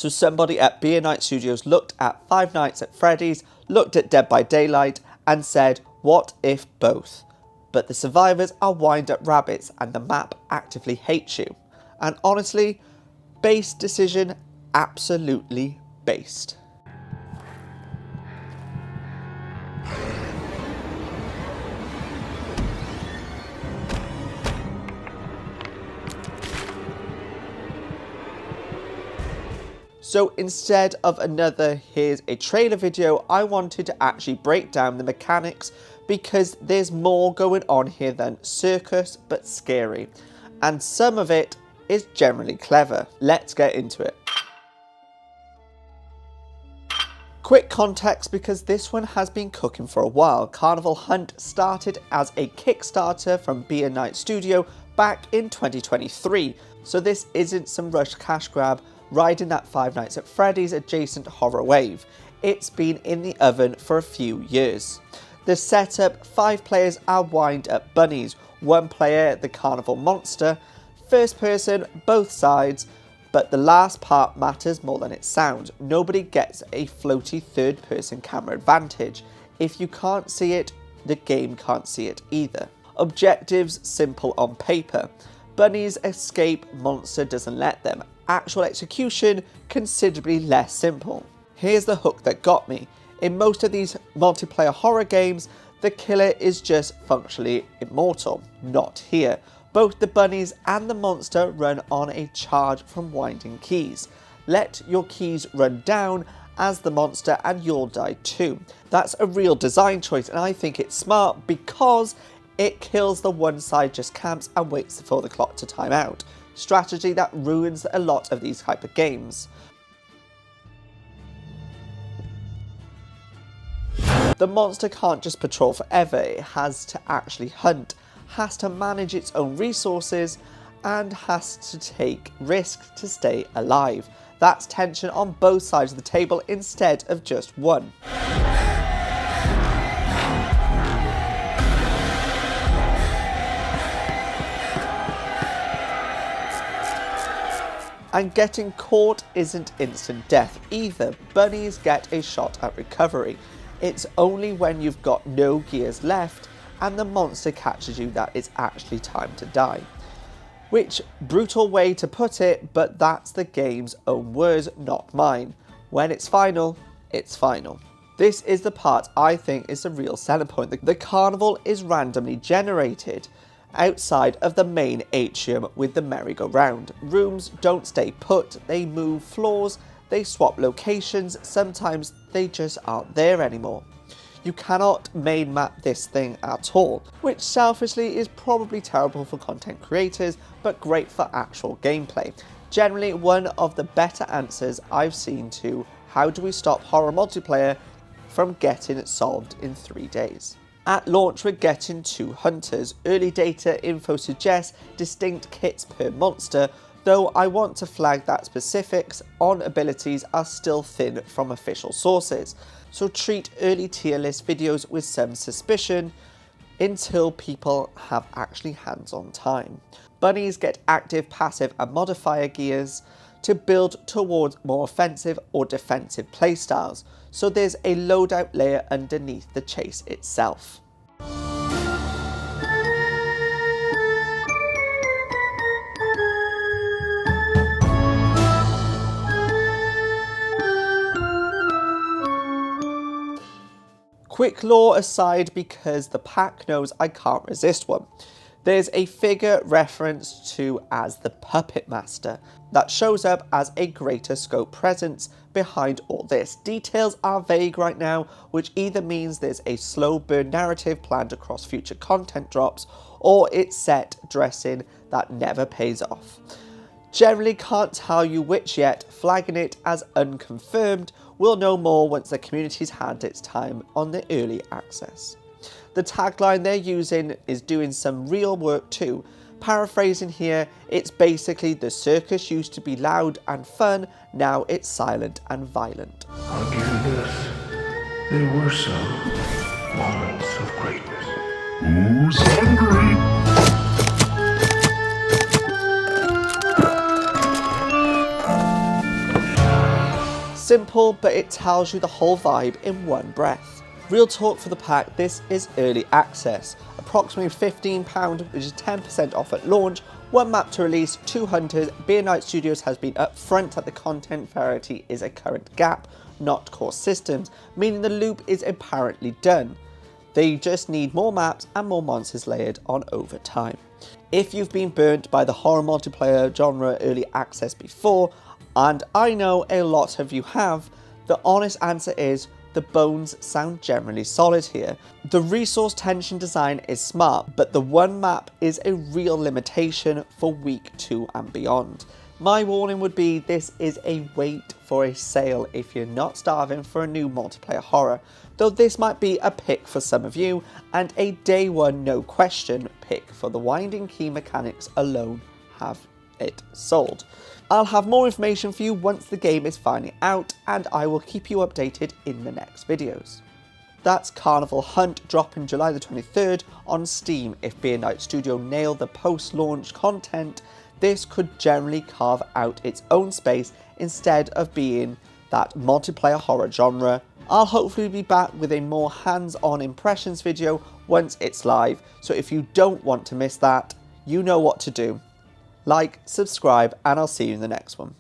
So somebody at Beer Night Studios looked at Five Nights at Freddy's, looked at Dead by Daylight and said, what if both? But the survivors are wind-up rabbits and the map actively hates you. And honestly, based decision, absolutely based. So instead of another here's a trailer video, I wanted to actually break down the mechanics because there's more going on here than circus but scary. And some of it is generally clever. Let's get into it. Quick context because this one has been cooking for a while. Carnival Hunt started as a Kickstarter from Beer Night Studio back in 2023. So this isn't some rushed cash grab riding that Five Nights at Freddy's adjacent horror wave. It's been in the oven for a few years. The setup, 5 players are wind-up bunnies, 1 player the carnival monster, first person, both sides, but the last part matters more than it sounds. Nobody gets a floaty third person camera advantage. If you can't see it, the game can't see it either. Objectives simple on paper. Bunnies escape, monster doesn't let them. Actual execution considerably less simple. Here's the hook that got me. In most of these multiplayer horror games, the killer is just functionally immortal. Not here. Both the bunnies and the monster run on a charge from winding keys. Let your keys run down as the monster and you'll die too. That's a real design choice and I think it's smart because it kills the one side just camps and waits for the clock to time out. Strategy that ruins a lot of these type of games. The monster can't just patrol forever, it has to actually hunt, has to manage its own resources, and has to take risks to stay alive. That's tension on both sides of the table instead of just one. And getting caught isn't instant death either. Bunnies get a shot at recovery. It's only when you've got no gears left and the monster catches you that it's actually time to die. Which brutal way to put it, but that's the game's own words, not mine. When it's final, it's final. This is the part I think is the real selling point. The carnival is randomly generated outside of the main atrium with the merry-go-round. Rooms don't stay put, they move floors, they swap locations, sometimes they just aren't there anymore. You cannot main map this thing at all, which selfishly is probably terrible for content creators, but great for actual gameplay. Generally one of the better answers I've seen to how do we stop horror multiplayer from getting it solved in 3 days. At launch we're getting 2 hunters. Early data info suggests distinct kits per monster, though I want to flag that specifics on abilities are still thin from official sources, so treat early tier list videos with some suspicion until people have actually hands-on time. Bunnies get active, passive and modifier gears to build towards more offensive or defensive playstyles, so there's a loadout layer underneath the chase itself. Quick lore aside because the pack knows I can't resist one. There's a figure referenced to as the Puppet Master that shows up as a greater scope presence behind all this. Details are vague right now, which either means there's a slow burn narrative planned across future content drops, or it's set dressing that never pays off. Generally can't tell you which yet, flagging it as unconfirmed. We'll know more once the community's had its time on the early access. The tagline they're using is doing some real work too. Paraphrasing here, it's basically the circus used to be loud and fun, now it's silent and violent. I'll give you this. There were some moments of greatness. Who's hungry? Simple, but it tells you the whole vibe in one breath. Real talk for the pack, this is early access. Approximately £15, which is 10% off at launch. One map to release, 2 hunters. Beer Night Studios has been upfront that the content variety is a current gap, not core systems, meaning the loop is apparently done. They just need more maps and more monsters layered on over time. If you've been burnt by the horror multiplayer genre early access before, and I know a lot of you have, the honest answer is the bones sound generally solid here. The resource tension design is smart, but the one map is a real limitation for week 2 and beyond. My warning would be this is a wait for a sale if you're not starving for a new multiplayer horror, though this might be a pick for some of you and a day one no question pick for the winding key mechanics alone have it sold. I'll have more information for you once the game is finally out, and I will keep you updated in the next videos. That's Carnival Hunt, dropping July the 23rd on Steam. If Beer Night Studio nail the post-launch content, this could generally carve out its own space instead of being that multiplayer horror genre. I'll hopefully be back with a more hands-on impressions video once it's live, so if you don't want to miss that, you know what to do. Like, subscribe, and I'll see you in the next one.